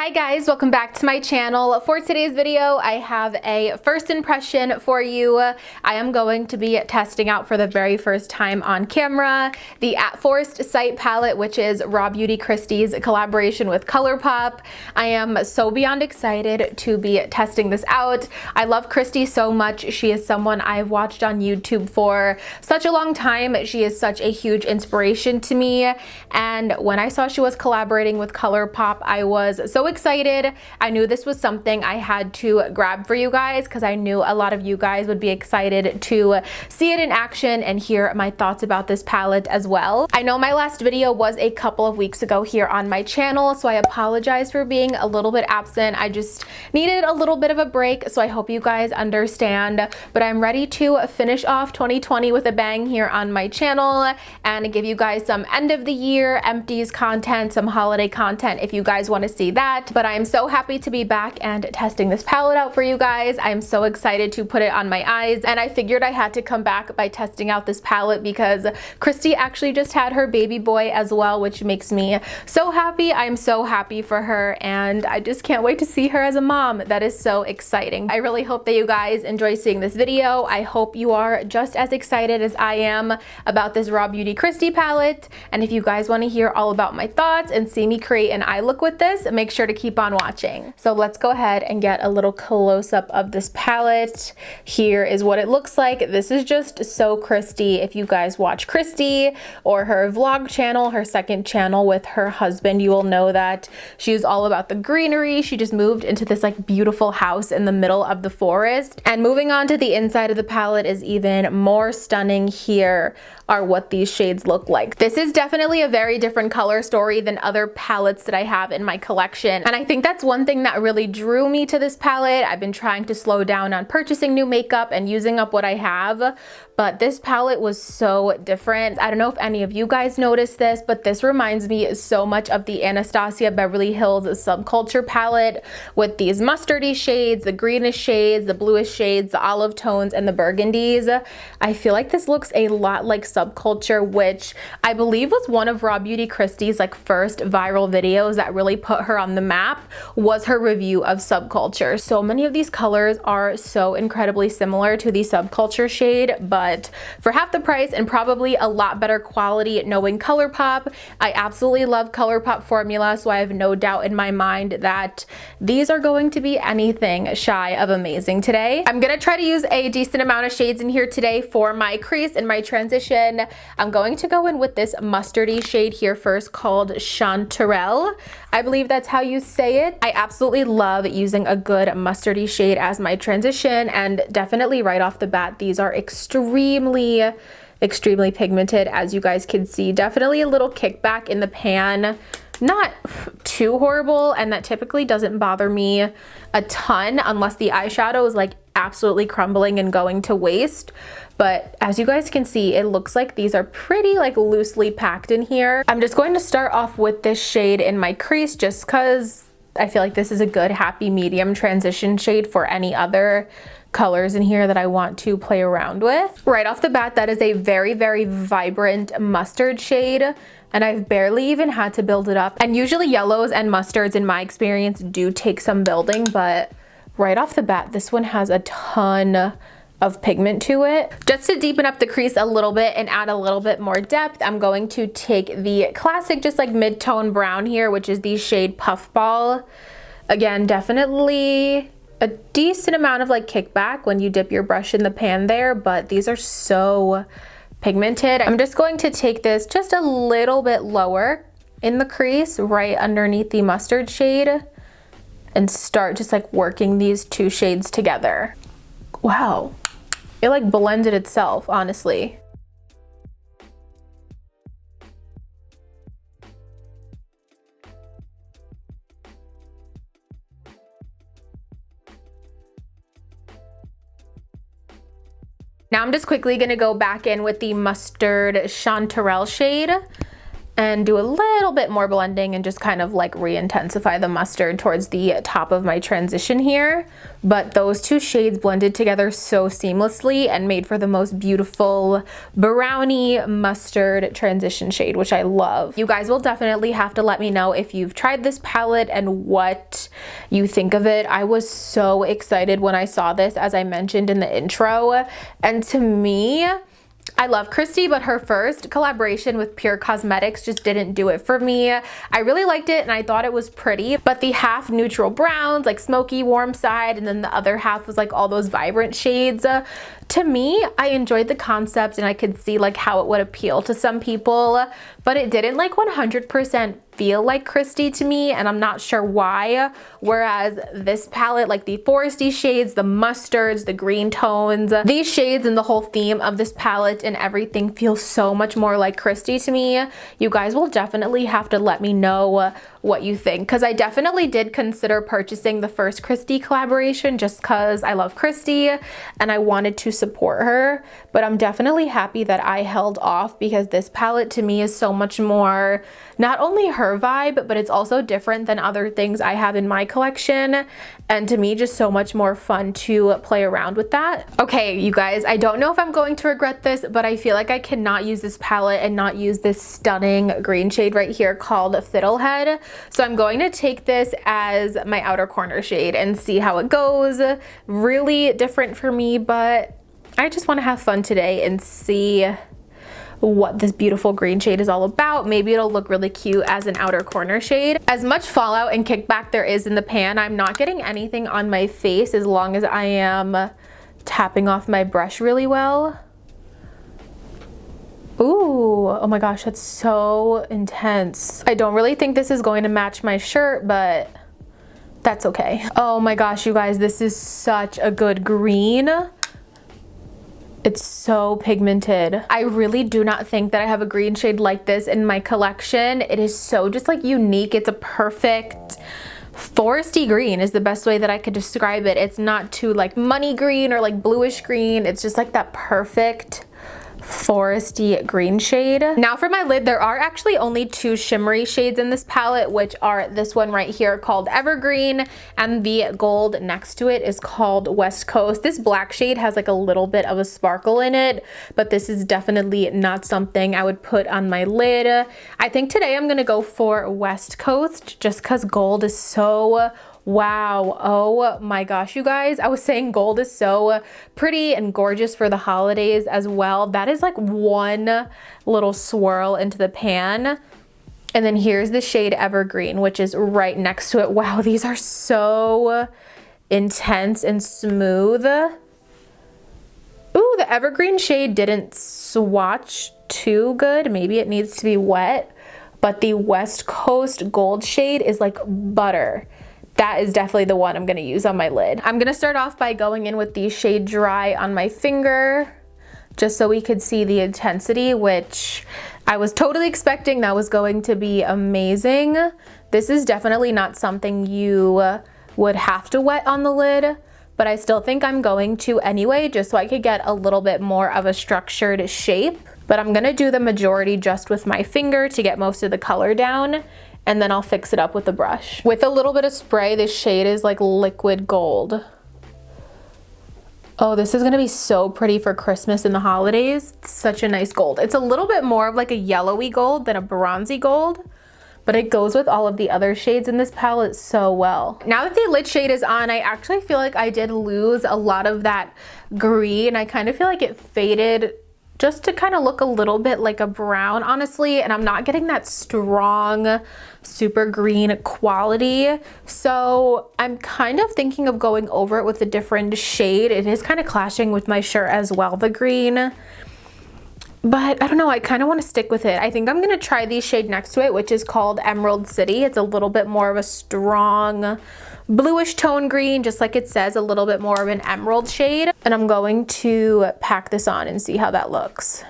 Hi guys, welcome back to my channel. For today's video, I have a first impression for you. I am going to be testing out for the very first time on camera the At Forest Sight palette, which is RawBeautyKristi's collaboration with Colourpop. I am so beyond excited to be testing this out. I love Kristi so much. She is someone I've watched on YouTube for such a long time. She is such a huge inspiration to me, and when I saw she was collaborating with Colourpop, I was so excited. I knew this was something I had to grab for you guys because I knew a lot of you guys would be excited to see it in action and hear my thoughts about this palette as well. I know my last video was a couple of weeks ago here on my channel, so I apologize for being a little bit absent. I just needed a little bit of a break, so I hope you guys understand. But I'm ready to finish off 2020 with a bang here on my channel and give you guys some end of the year empties content, some holiday content if you guys want to see that. But I'm so happy to be back and testing this palette out for you guys. I'm so excited to put it on my eyes, and I figured I had to come back by testing out this palette because Kristi actually just had her baby boy as well, which makes me so happy. I'm so happy for her, and I just can't wait to see her as a mom. That is so exciting. I really hope that you guys enjoy seeing this video. I hope you are just as excited as I am about this RawBeautyKristi palette, and if you guys want to hear all about my thoughts and see me create an eye look with this, make sure to keep on watching. So let's go ahead and get a little close-up of this palette. Here is what it looks like. This is just so Kristi. If you guys watch Kristi or her vlog channel, her second channel with her husband, you will know that she's all about the greenery. She just moved into this like beautiful house in the middle of the forest. And moving on to the inside of the palette is even more stunning. Here are what these shades look like. This is definitely a very different color story than other palettes that I have in my collection. And I think that's one thing that really drew me to this palette. I've been trying to slow down on purchasing new makeup and using up what I have, but this palette was so different. I don't know if any of you guys noticed this, but this reminds me so much of the Anastasia Beverly Hills Subculture palette with these mustardy shades, the greenish shades, the bluish shades, the olive tones, and the burgundies. I feel like this looks a lot like Subculture, which I believe was one of RawBeautyKristi's like first viral videos that really put her on the map, was her review of Subculture. So many of these colors are so incredibly similar to the Subculture shade, but for half the price and probably a lot better quality knowing Colourpop. I absolutely love Colourpop formula, so I have no doubt in my mind that these are going to be anything shy of amazing today. I'm gonna try to use a decent amount of shades in here today for my crease and my transition. I'm going to go in with this mustardy shade here first called Chanterelle. I believe that's how you say it. I absolutely love using a good mustardy shade as my transition, and definitely right off the bat, these are extremely pigmented, as you guys can see. Definitely a little kickback in the pan. Not too horrible, and that typically doesn't bother me a ton unless the eyeshadow is like absolutely crumbling and going to waste. But as you guys can see, it looks like these are pretty like loosely packed in here. I'm just going to start off with this shade in my crease just because I feel like this is a good happy medium transition shade for any other colors in here that I want to play around with. Right off the bat, that is a very vibrant mustard shade, and I've barely even had to build it up. And usually yellows and mustards in my experience do take some building, but right off the bat, this one has a ton of pigment to it. Just to deepen up the crease a little bit and add a little bit more depth, I'm going to take the classic just like mid-tone brown here, which is the shade Puffball. Again, definitely a decent amount of like kickback when you dip your brush in the pan there, but these are so pigmented. I'm just going to take this just a little bit lower in the crease right underneath the mustard shade and start just like working these two shades together. Wow, it like blended itself, honestly. Now I'm just quickly gonna go back in with the mustard Chanterelle shade and do a little bit more blending and just kind of like re-intensify the mustard towards the top of my transition here. But those two shades blended together so seamlessly and made for the most beautiful brownie mustard transition shade, which I love. You guys will definitely have to let me know if you've tried this palette and what you think of it. I was so excited when I saw this, as I mentioned in the intro, and to me, I love Kristi, but her first collaboration with Pure Cosmetics just didn't do it for me. I really liked it and I thought it was pretty, but the half neutral browns, like smoky warm side, and then the other half was like all those vibrant shades. To me, I enjoyed the concept and I could see like how it would appeal to some people, but it didn't like 100% feel like Kristi to me, and I'm not sure why. Whereas this palette, like the foresty shades, the mustards, the green tones, these shades and the whole theme of this palette and everything feels so much more like Kristi to me. You guys will definitely have to let me know what you think, because I definitely did consider purchasing the first Kristi collaboration just because I love Kristi and I wanted to support her, but I'm definitely happy that I held off because this palette to me is so much more not only her vibe, but it's also different than other things I have in my collection, and to me just so much more fun to play around with that. Okay, you guys, I don't know if I'm going to regret this, but I feel like I cannot use this palette and not use this stunning green shade right here called Fiddlehead. So I'm going to take this as my outer corner shade and see how it goes. Really different for me, but I just want to have fun today and see what this beautiful green shade is all about. Maybe it'll look really cute as an outer corner shade. As much fallout and kickback there is in the pan, I'm not getting anything on my face as long as I am tapping off my brush really well. Ooh, oh my gosh, that's so intense. I don't really think this is going to match my shirt, but that's okay. Oh my gosh, you guys, this is such a good green. It's so pigmented. I really do not think that I have a green shade like this in my collection. It is so just like unique. It's a perfect foresty green is the best way that I could describe it. It's not too like money green or like bluish green. It's just like that perfect foresty green shade. Now for my lid, there are actually only two shimmery shades in this palette, which are this one right here called Evergreen, and the gold next to it is called West Coast. This black shade has like a little bit of a sparkle in it, but this is definitely not something I would put on my lid. I think today I'm gonna go for West Coast just because gold is so wow. Oh my gosh, you guys, I was saying gold is so pretty and gorgeous for the holidays as well. That is like one little swirl into the pan. And then here's the shade Evergreen, which is right next to it. Wow, these are so intense and smooth. Ooh, the Evergreen shade didn't swatch too good. Maybe it needs to be wet, but the West Coast gold shade is like butter. That is definitely the one I'm gonna use on my lid. I'm gonna start off by going in with the shade Dry on my finger, just so we could see the intensity, which I was totally expecting that was going to be amazing. This is definitely not something you would have to wet on the lid, but I still think I'm going to anyway, just so I could get a little bit more of a structured shape. But I'm gonna do the majority just with my finger to get most of the color down, and then I'll fix it up with the brush. With a little bit of spray, this shade is like liquid gold. Oh, this is gonna be so pretty for Christmas and the holidays. It's such a nice gold. It's a little bit more of like a yellowy gold than a bronzy gold, but it goes with all of the other shades in this palette so well. Now that the lid shade is on, I actually feel like I did lose a lot of that green. I kind of feel like it faded just to kind of look a little bit like a brown, honestly, and I'm not getting that strong, super green quality. So I'm kind of thinking of going over it with a different shade. It is kind of clashing with my shirt as well, the green. But I don't know, I kind of want to stick with it. I think I'm going to try the shade next to it, which is called Emerald City. It's a little bit more of a strong bluish tone green, just like it says, a little bit more of an emerald shade. And I'm going to pack this on and see how that looks.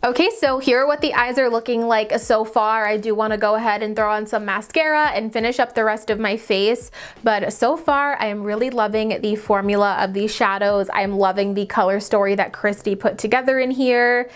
Okay, so here are what the eyes are looking like so far. I do want to go ahead and throw on some mascara and finish up the rest of my face. But so far, I am really loving the formula of these shadows. I am loving the color story that Kristi put together in here.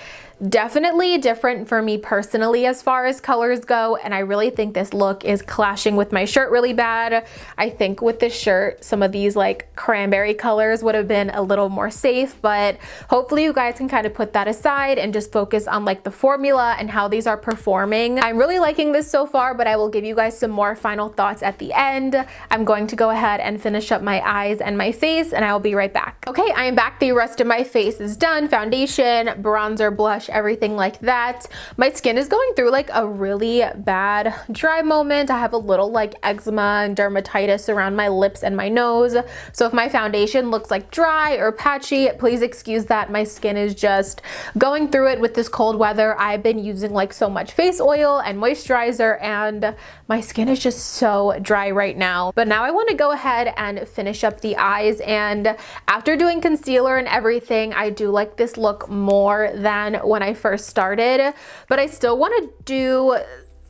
Definitely different for me personally as far as colors go, and I really think this look is clashing with my shirt really bad. I think with this shirt, some of these like cranberry colors would have been a little more safe, but hopefully you guys can kind of put that aside and just focus on like the formula and how these are performing. I'm really liking this so far, but I will give you guys some more final thoughts at the end. I'm going to go ahead and finish up my eyes and my face, and I will be right back. Okay, I am back. The rest of my face is done. Foundation, bronzer, blush, everything like that. My skin is going through like a really bad dry moment. I have a little like eczema and dermatitis around my lips and my nose. So if my foundation looks like dry or patchy, please excuse that. My skin is just going through it with this cold weather. I've been using like so much face oil and moisturizer, and my skin is just so dry right now. But now I want to go ahead and finish up the eyes, and after doing concealer and everything, I do like this look more than when I first started, but I still want to do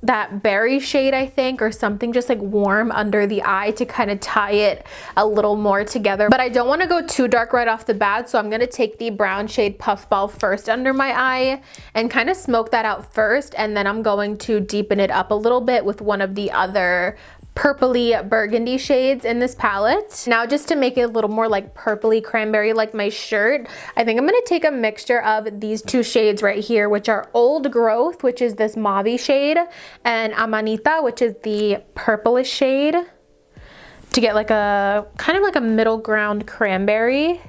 that berry shade, I think, or something just like warm under the eye to kind of tie it a little more together. But I don't want to go too dark right off the bat, so I'm going to take the brown shade Puffball first under my eye and kind of smoke that out first, and then I'm going to deepen it up a little bit with one of the other purpley burgundy shades in this palette. Now, just to make it a little more like purpley cranberry like my shirt, I think I'm going to take a mixture of these two shades right here, which are Old Growth, which is this mauve shade, and Amanita, which is the purplish shade, to get like a kind of like a middle ground cranberry.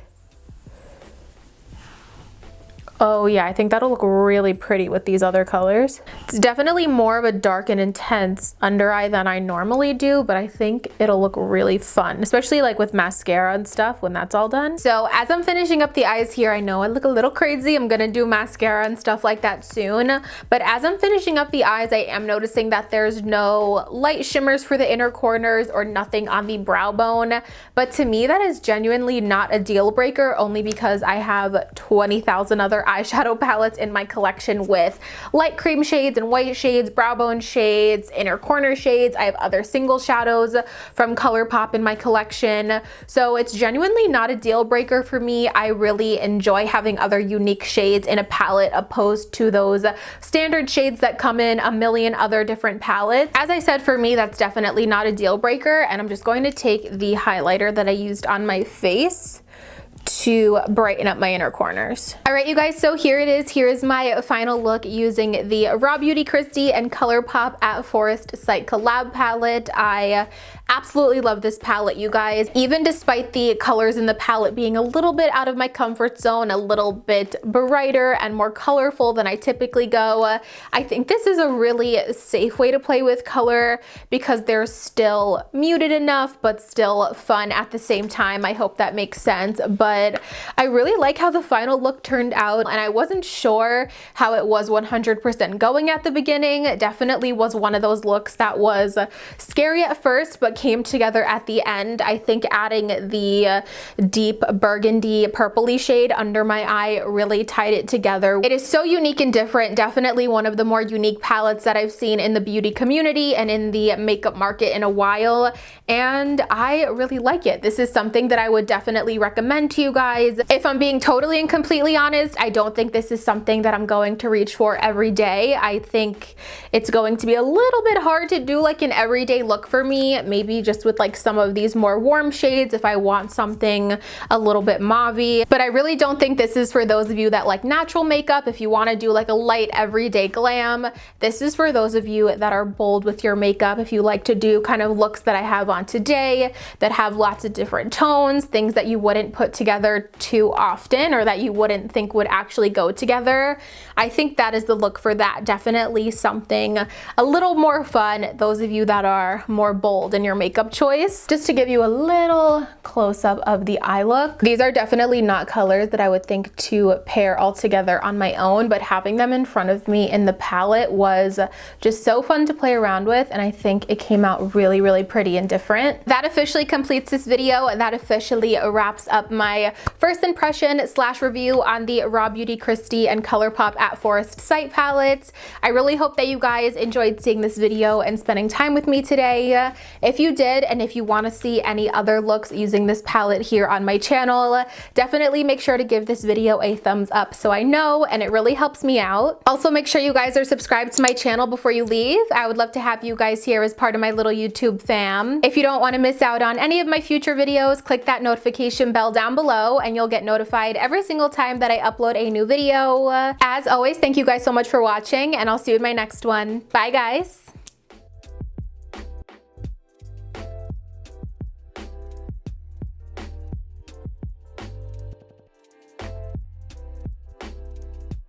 Oh yeah, I think that'll look really pretty with these other colors. It's definitely more of a dark and intense under eye than I normally do, but I think it'll look really fun, especially like with mascara and stuff when that's all done. So as I'm finishing up the eyes here, I know I look a little crazy. I'm gonna do mascara and stuff like that soon, but as I'm finishing up the eyes, I am noticing that there's no light shimmers for the inner corners or nothing on the brow bone. But to me, that is genuinely not a deal breaker, only because I have 20,000 other eyeshadow palettes in my collection with light cream shades and white shades, brow bone shades, inner corner shades. I have other single shadows from Colourpop in my collection. So it's genuinely not a deal breaker for me. I really enjoy having other unique shades in a palette opposed to those standard shades that come in a million other different palettes. As I said, for me, that's definitely not a deal breaker. And I'm just going to take the highlighter that I used on my face to brighten up my inner corners. All right, you guys, so here it is. Here is my final look using the RawBeautyKristi and Colourpop at Forest Site collab palette. I absolutely love this palette, you guys. Even despite the colors in the palette being a little bit out of my comfort zone, a little bit brighter and more colorful than I typically go, I think this is a really safe way to play with color because they're still muted enough, but still fun at the same time. I hope that makes sense. But I really like how the final look turned out, and I wasn't sure how it was 100% going at the beginning. It definitely was one of those looks that was scary at first, but came together at the end. I think adding the deep burgundy purpley shade under my eye really tied it together. It is so unique and different. Definitely one of the more unique palettes that I've seen in the beauty community and in the makeup market in a while, and I really like it. This is something that I would definitely recommend to you guys. If I'm being totally and completely honest, I don't think this is something that I'm going to reach for every day. I think it's going to be a little bit hard to do like an everyday look for me, maybe just with like some of these more warm shades if I want something a little bit mauve. But I really don't think this is for those of you that like natural makeup. If you want to do like a light everyday glam, this is for those of you that are bold with your makeup. If you like to do kind of looks that I have on today that have lots of different tones, things that you wouldn't put together too often or that you wouldn't think would actually go together, I think that is the look for that. Definitely something a little more fun, those of you that are more bold in your your makeup choice. Just to give you a little close-up of the eye look, these are definitely not colors that I would think to pair all together on my own, but having them in front of me in the palette was just so fun to play around with, and I think it came out really, really pretty and different. That officially completes this video. That officially wraps up my first impression / review on the RawBeautyKristi and Colourpop at Forest site palettes. I really hope that you guys enjoyed seeing this video and spending time with me today. If you did, and if you want to see any other looks using this palette here on my channel, definitely make sure to give this video a thumbs up so I know, and it really helps me out. Also, make sure you guys are subscribed to my channel before you leave. I would love to have you guys here as part of my little YouTube fam. If you don't want to miss out on any of my future videos, click that notification bell down below and you'll get notified every single time that I upload a new video. As always, thank you guys so much for watching, and I'll see you in my next one. Bye guys!